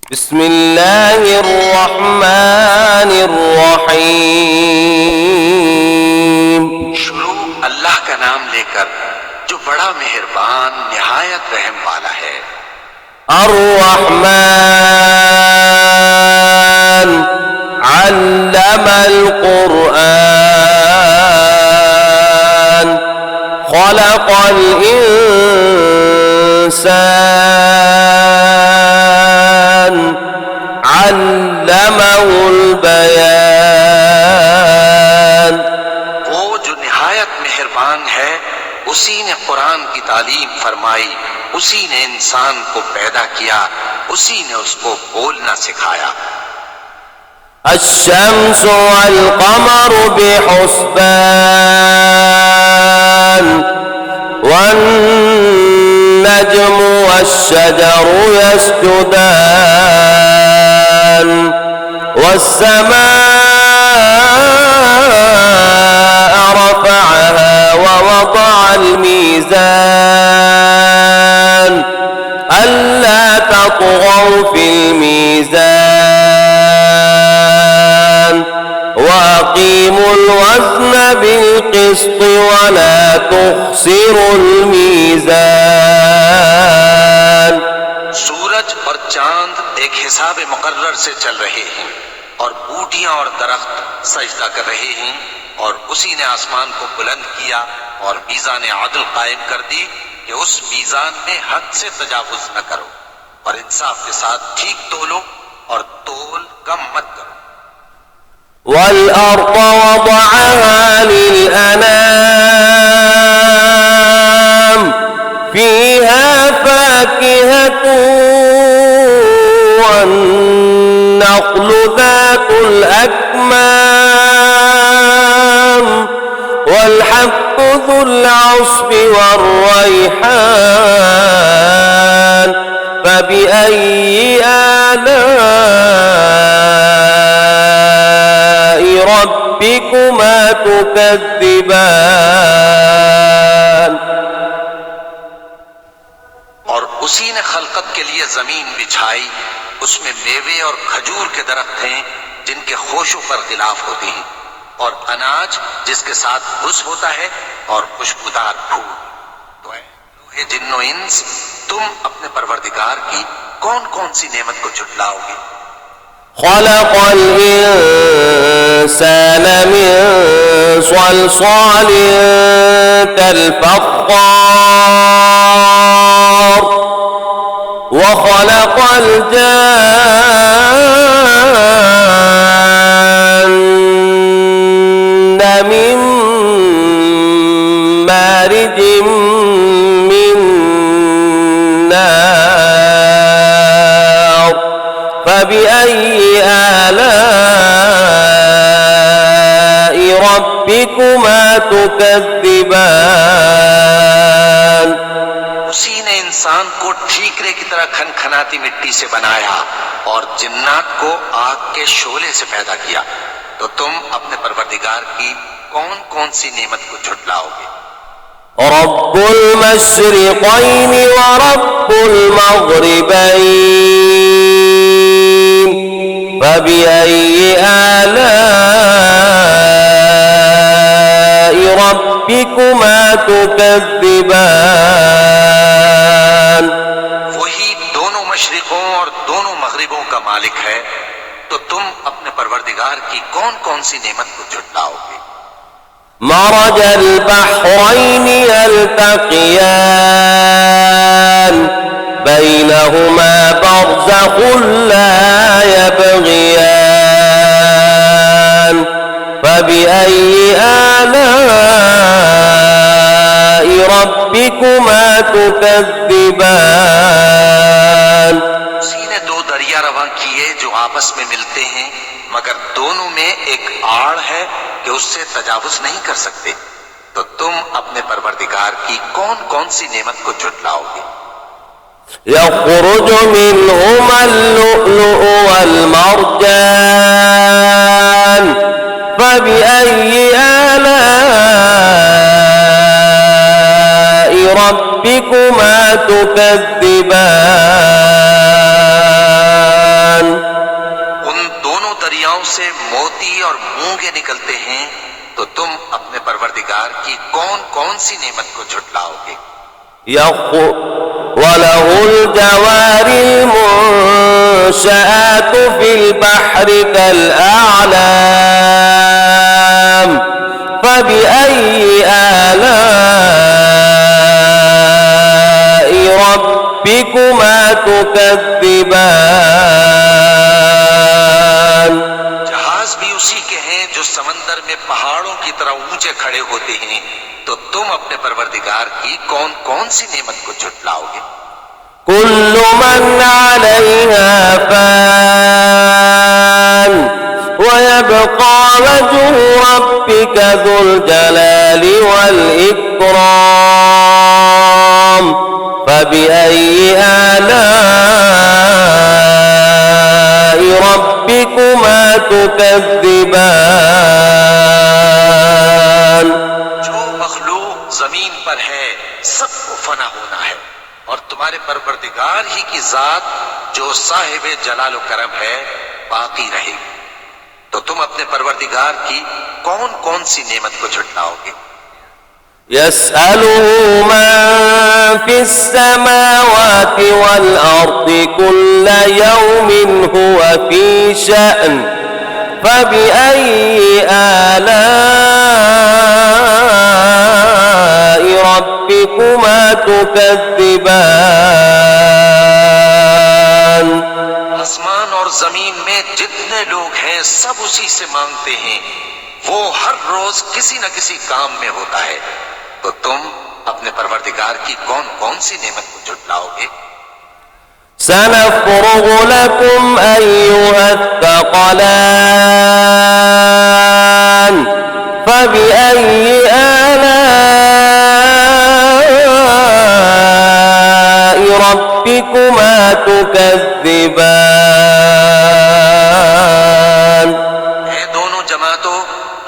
बिस्मिल्लाहिर्रहमानिर्रहीम। शुरू अल्लाह का नाम लेकर जो बड़ा मेहरबान निहायत रहम वाला है। अर्रहमान अल्लमल कुरआन खलक़ल इंसान अल्लमहुल बयान। वो जो निहायत मेहरबान है, उसी ने कुरान की तालीम फरमाई, उसी ने इंसान को पैदा किया, उसी ने उसको बोलना सिखाया। अश्शम्सु वल क़मरु बिहुस्बान वन्नज्मु वश्शजरु यस्जुदान वस्समाअ रफ़अहा ववضعल मीज़ान अल्ला तत्ग़ौ फ़िल मीज़ान वअक़ीमुल वज़्न बिल-क़िस्ति वला तुख़्सिरुल मीज़ान। सूरज और चांद एक हिसाब मुकर्रर से चल रहे हैं और बूटियां और दरख्त सजदा कर रहे हैं, और उसी ने आसमान को बुलंद किया और मीज़ान आदल कायम कर दी कि उस मीज़ान में हद से तजावुज न करो और इंसाफ के साथ ठीक तोलो और तोल कम मत करो। वल-अर्ज़ वज़अहा लिल-अनाम फ़ीहा फ़ाकिहतुन वन्नख़्लु ज़ातुल अक्माम वल-हब्बु ज़ुल अस्फ़ि वर्रैहान फ़बिअय्यि आलाइ रब्बिकुमा तुकज़्ज़िबान। और उसी ने खलकत के लिए जमीन बिछाई, उसमें मेवे और खजूर के दरख्त हैं जिनके खोशों पर गिलाफ होती हैं, और अनाज जिसके साथ भुस होता है और खुशबूदार फूल। तो ऐ जिन्नो इंस, तुम अपने परवरदिगार की कौन कौन सी नेमत को झुटलाओगे? खलक़ल इंसान मिन सलसालिन कल-फ़ख़्ख़ार व खलक़ल जान्न मिन मारिजिम मिन नार फ़बिअय्यि आलाइ रब्बिकुमा तुकज़्ज़िबान। उसी ने इंसान को ठीकरे की तरह खनखनाती मिट्टी से बनाया और जिन्नात को आग के शोले से पैदा किया। तो तुम अपने परवरदिगार की कौन कौन सी नेमत को झुटलाओगे? रब्बुल मशरिक़ैनि व रब्बुल मग़रिबैन फ़बिअय्यि आलाइ रब्बिकुमा तुकज़्ज़िबान। वही दोनों मशरिकों और दोनों मगरिबों का मालिक है, तो तुम अपने परवरदिगार की कौन कौन सी नेमत को झुटलाओगे? मरजल बहरैनि यल्तक़ियान बैनहुमा बरज़ख़ुन ला यबग़ियान फ़बिअय्यि आलाइ रब्बिकुमा तुकज़्ज़िबान। उसी ने दो दरिया रवां किए जो आपस में मिलते हैं, मगर दोनों में एक आड़ है कि उससे तजावुज नहीं कर सकते। तो तुम अपने परवरदिगार की कौन कौन सी नेमत को झुटलाओगे? यख़रुजु मिनहुमल लुअ्लुअु वल मरजान फ़बिअय्यि आलाइ रब्बिकुमा तुकज़्ज़िबान। से मोती और मूंगे निकलते हैं, तो तुम अपने परवरदिगार की कौन कौन सी नेमत को झुटलाओगे। وله الجوار المنشآت في البحر كالأعلام فبأي آلاء ربكما تكذبان। जहाज भी उसी के हैं जो समंदर में पहाड़ों की तरह ऊंचे खड़े होते हैं, तो तुम अपने परवरदिगार की कौन कौन सी नेमत को झुटलाओगे। كل من عليها فان ويبقى وجه ربك ذو الجلال والإكرام فبأي آلاء ربكما تكذبان। जो मखलूक जमीन पर है सबको फना होना है, और तुम्हारे परवरदिगार ही की जात जो साहिब जलाल व करम है बाकी रहेगी। तो तुम अपने परवरदिगार की कौन कौन सी नेमत को झुटलाओगे। يسأله من في السماوات والأرض كل يوم هو في شأن فبأي آلاء ربكما تكذبان। आसमान और जमीन में जितने लोग हैं सब उसी से मांगते हैं, वो हर रोज किसी न किसी काम में होता है। तो तुम अपने परवरदिगार की कौन कौन सी नेमत को झुटलाओगे। سنفرغ لكم أيها الثقلان فبأي آلاء ربكما تكذبان। ये दोनों जमातों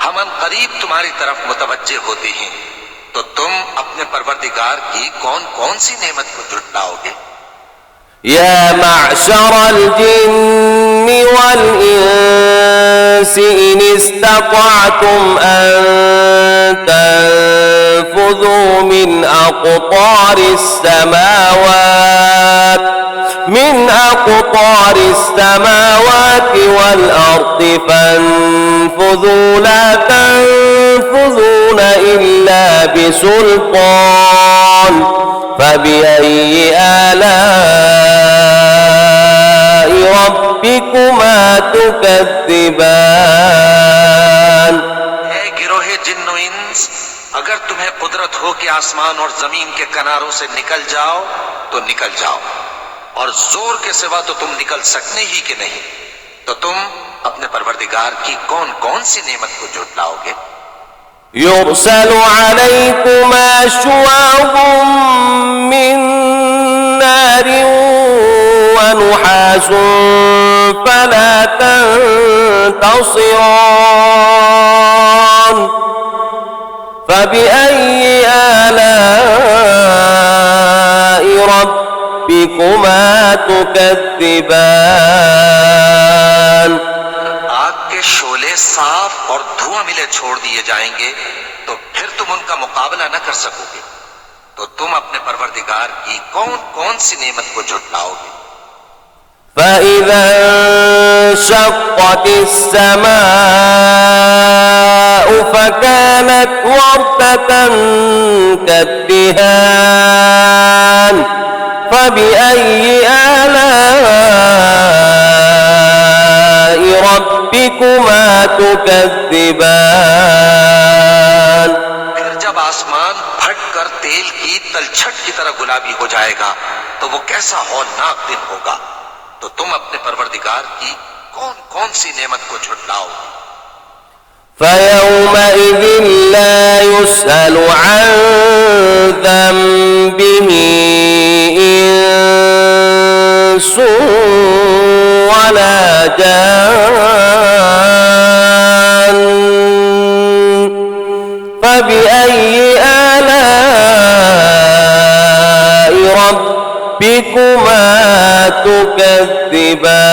हम करीब तुम्हारी तरफ मुतवज्जे होते हैं, तो तुम अपने परवरदिगार की कौन कौन सी नेमत को झुटलाओगे। يا معشر الجن والإنس إن استطعتم أن تنفذوا من أقطار السماوات والأرض فانفذوا لا تنفذون إلا بسلطان فبأي آلاء ربكما تكذبان। गिरोहे जिन्नो इंस, अगर तुम्हें कुदरत हो कि आसमान और जमीन के किनारों से निकल जाओ तो निकल जाओ, और जोर के सिवा तो तुम निकल सकने ही के नहीं। तो तुम अपने परवरदिगार की कौन कौन सी नेमत को झुटलाओगे। يرسل عليكما شواظ من نار ونحاس فلا تنتصران فبأي آلاء ربكما تكذبان। आग के शोले साफ और धुआं मिले छोड़ दिए जाएंगे, तो फिर तुम उनका मुकाबला न कर सकोगे। तो तुम अपने परवरदिगार की कौन कौन सी नेमत को झुटलाओगे। فإذا انشقت السماء فكانت وردة كالدهان فبأي آلاء ربكما تكذبان। फिर जब आसमान फट कर तेल की तलछट की तरह गुलाबी हो जाएगा, तो वो कैसा हौलनाक दिन होगा। तो तुम अपने परवरदिगार की कौन कौन सी नेमत को झुटलाओगे। فيومئذ لا يسأل عن ذنبه إنس ولا جان فبأي آلاء ربكما تكذبان।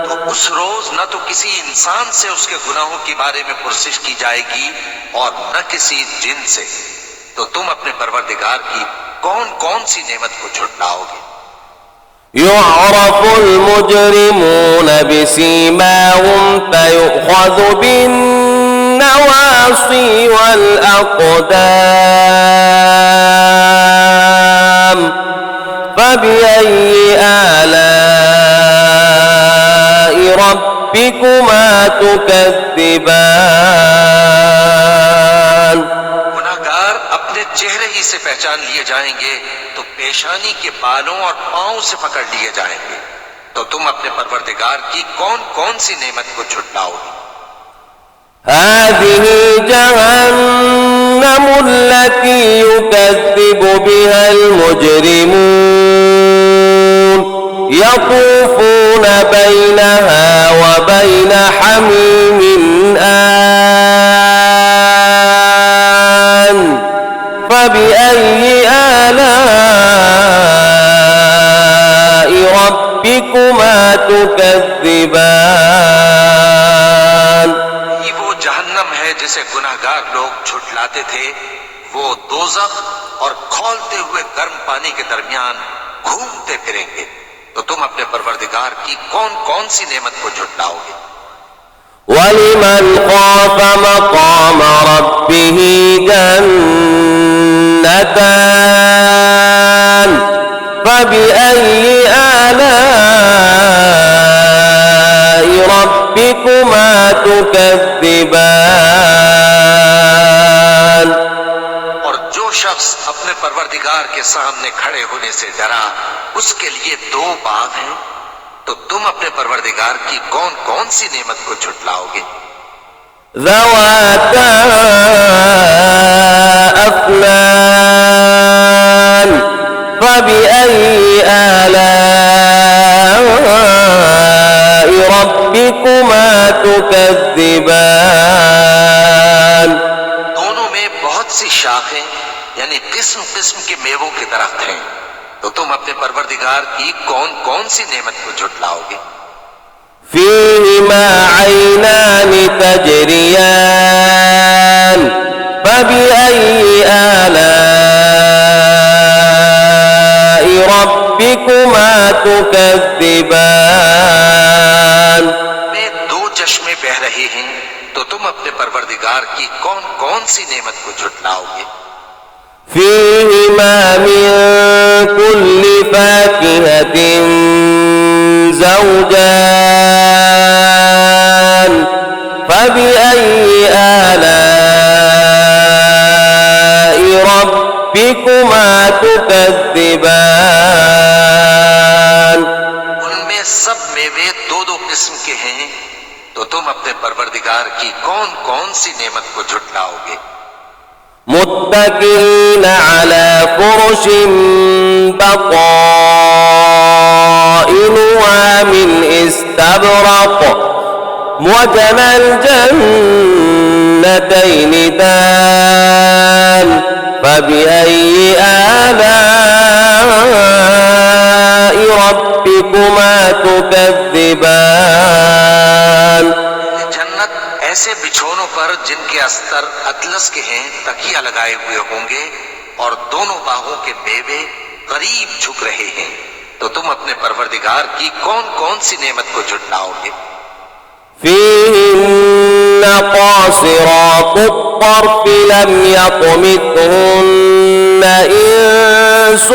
तो उस रोज न तो किसी इंसान से उसके गुनाहों के बारे में पुरसिश की जाएगी और न किसी जिन से। तो तुम अपने परवरदिगार की कौन कौन सी नेमत को झुटलाओगे? يعرف المجرمون بسيماهم فيؤخذ بالنواصي والأقدام فبأي آلاء ربكما تكذبان। गुनाहगार अपने चेहरे ही से पहचान लिए जाएंगे तो पेशानी के बालों और पांव से पकड़ लिए जाएंगे। तो तुम अपने परवरदिगार की कौन कौन सी नेमत को झुटलाओगे? هذه جهنم التي يكذب بها المجرمون يطوفون بينها وبين حميم آن فبأي آلاء ربكما تكذبان। ये वो जहन्नम है जिसे गुनाहगार लोग झुटलाते थे। वो दोज़ख और खौलते हुए गर्म पानी के दरमियान घूमते फिरेंगे। तो तुम अपने परवरदिगार की कौन कौन सी नेमत को झुटलाओगे? ولمن خاف مقام ربه جنتان فبأي آلاء ربكما تكذبان। और जो शख्स अपने परवरदिगार के सामने खड़े होने से डरा उसके लिए दो बाग हैं। तो तुम अपने परवरदिगार की कौन कौन सी नेमत को झुटलाओगे? ذواتا أفنان فبأي آلاء ربكما تكذبان। दोनों में बहुत सी शाखें यानी किस्म किस्म के मेवों के दरख्त हैं। तो तुम अपने परवरदिगार की कौन कौन सी नेमत को झुटलाओगे? فيهما عينان تجريان فبأي آلاء ربكما تكذبان। में दो चश्मे बह रहे हैं। तो तुम अपने परवरदिगार की कौन कौन सी नेमत को झुटलाओगे? فيهما من كل فاكهة زوجان فبأي آلاء ربكما تكذبان। उनमें सब मेवे दो दो किस्म के हैं। तो तुम अपने परवरदिगार की कौन कौन सी नेमत को झुटलाओगे? متكئين على فرش بطائنها من استبرق وجنى الجنتين دان فبأي آلاء ربكما تكذبان। जन्नत ऐसे बिछोनों पर जिनके अस्तर अतलस के हैं तकिया लगाए हुए होंगे और दोनों बाहों के मेवे करीब झुक रहे हैं। तो तुम अपने परवरदिगार की कौन कौन सी नेमत को झुटलाओगे? فيهن قاصرات الطرف لم يطمثهن إنس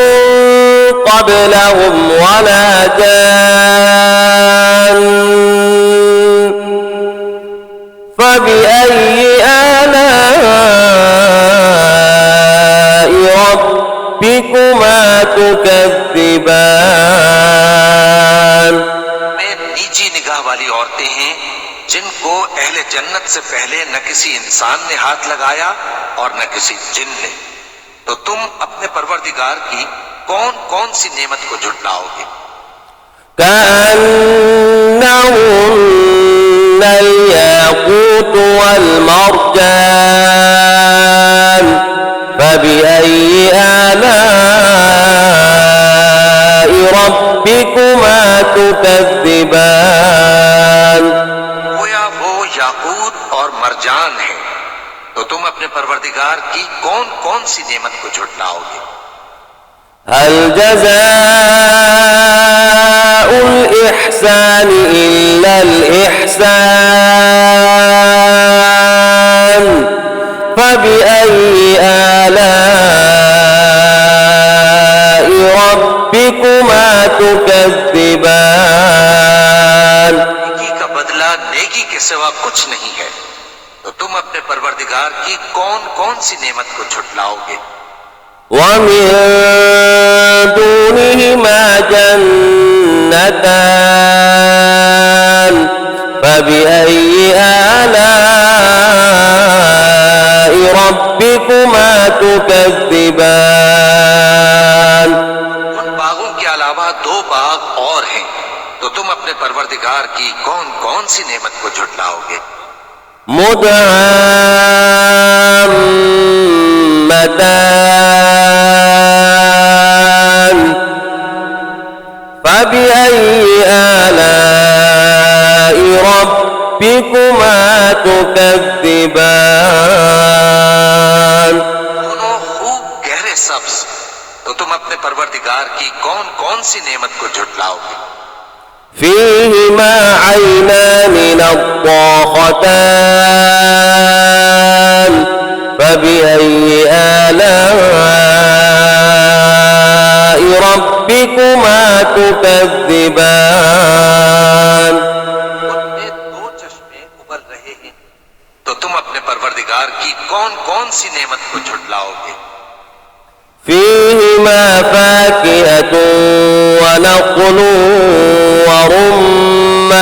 قبلهم ولا جان فبأي آلاء ربكما تكذبان। में नीची निगाह वाली औरतें हैं जिनको अहले जन्नत से पहले न किसी इंसान ने हाथ लगाया और न किसी जिन ने। तो तुम अपने परवरदिगार की कौन कौन सी नेमत को झुटलाओगे? كأنهن الياقوت والمرجان فبأي آلاء ربكما تكذبان। अपने परवरदिगार की कौन कौन सी नेमत को झुटलाओगे? हल जज़ाउल इहसान इल्लल इहसान फबिअय्यि आलाइ रब्बिकुमा तुकज़्ज़िबान। नेकी का बदला नेकी के सिवा कुछ नहीं है, तो तुम अपने परवरदिगार की कौन कौन सी नेमत को झुटलाओगे? वमिन दूनिहिमा जन्नतान फबिअय्यि आलाइ रब्बिकुमा तुकज़्ज़िबान। उन बागों के अलावा दो बाग और हैं, तो तुम अपने परवरदिगार की कौन कौन सी नेमत को झुटलाओगे? मुदअम्मतान फबिअय्यि आलाइ रब्बिकुमा तुकज़्ज़िबान। दोनों खूब गहरे सब्ज, तो तुम अपने परवरदिगार की कौन कौन सी नेमत को झुटलाओगे? फीहिमा ऐनान नद्दाख़तान फबिअय्यि आलाइ रब्बिकुमा तुकज़्ज़िबान। उनमें दो चश्मे उबल रहे हैं, तो तुम अपने परवरदिगार की कौन कौन सी नेमत को झुटलाओगे? फीहिमा फ़ाकिहतुन व नख़्लुन व रुम्मान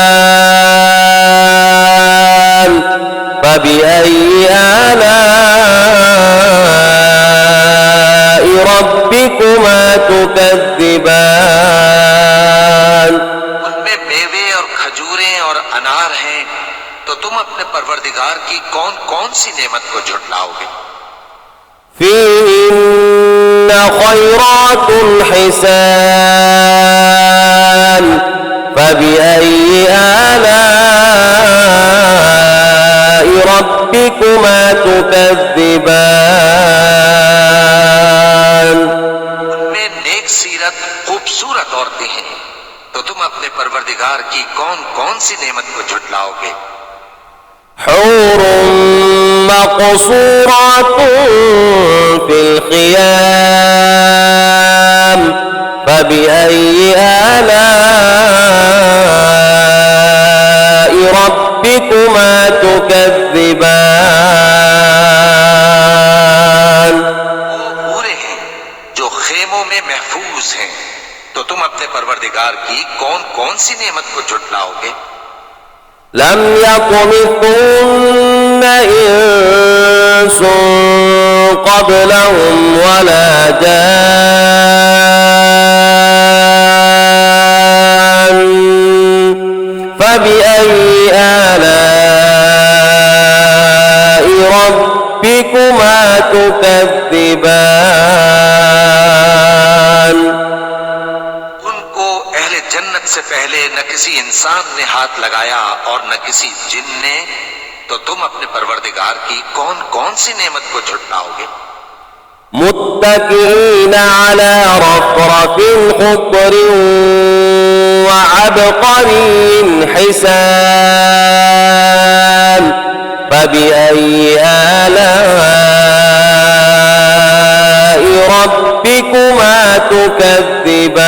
फबिअय्यि आलाइ रब्बिकुमा तुकज़्ज़िबान। उनमें मेवे और खजूरें और अनार हैं, तो तुम अपने परवरदिगार की कौन कौन सी नेमत को झुटलाओगे? फीहिन्न खैरातुन हिसान फबिअय्यि आलाइ रब्बिकुमा तुकज़्ज़िबान। उनमें नेक सीरत खूबसूरत औरतें हैं, तो तुम अपने परवरदिगार की कौन कौन सी नेमत को झुटलाओगे? हूरुम मक़सूरातुन फिल ख़ियाम फबिअय्यि आलाइ रब्बिकुमा तुकज़्ज़िबान। वो पूरे हैं जो खेमों में महफूज हैं, तो तुम अपने परवरदिगार की कौन कौन सी नेमत को झुटलाओगे? लम यत्मिथुन्न इंसुन क़ब्लहुम वला जान फबिअय्यि आलाइ रब्बिकुमा तुकज़्ज़िबान। उनको अहले जन्नत से पहले न किसी इंसान ने हाथ लगाया और न किसी जिन ने, तो तुम अपने परवरदिगार की कौन कौन सी नेमत को झुटलाओगे? मुत्तकिईन अला रफ़रफ़िन ख़ुद्रिन व अबक़रिन हिसान फबिअय्यि आलाइ रब्बिकुमा तुकज़्ज़िबान।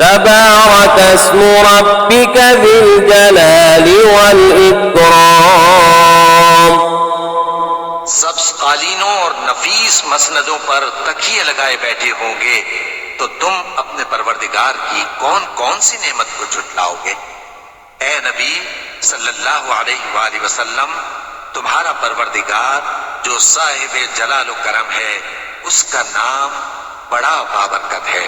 तबारक अस्मु रब्बिक ज़िल जलालि वल इक्राम। सब्ज कालीनों और नफीस मसनदों पर तकिए लगाए बैठे होंगे, तो तुम अपने परवरदिगार की कौन कौन सी नेमत को झुटलाओगे? ए नबी सल्लल्लाहु अलैहि वसल्लम, तुम्हारा परवरदिगार जो साहिब जलाल व करम है, उसका नाम बड़ा बाबरकत है।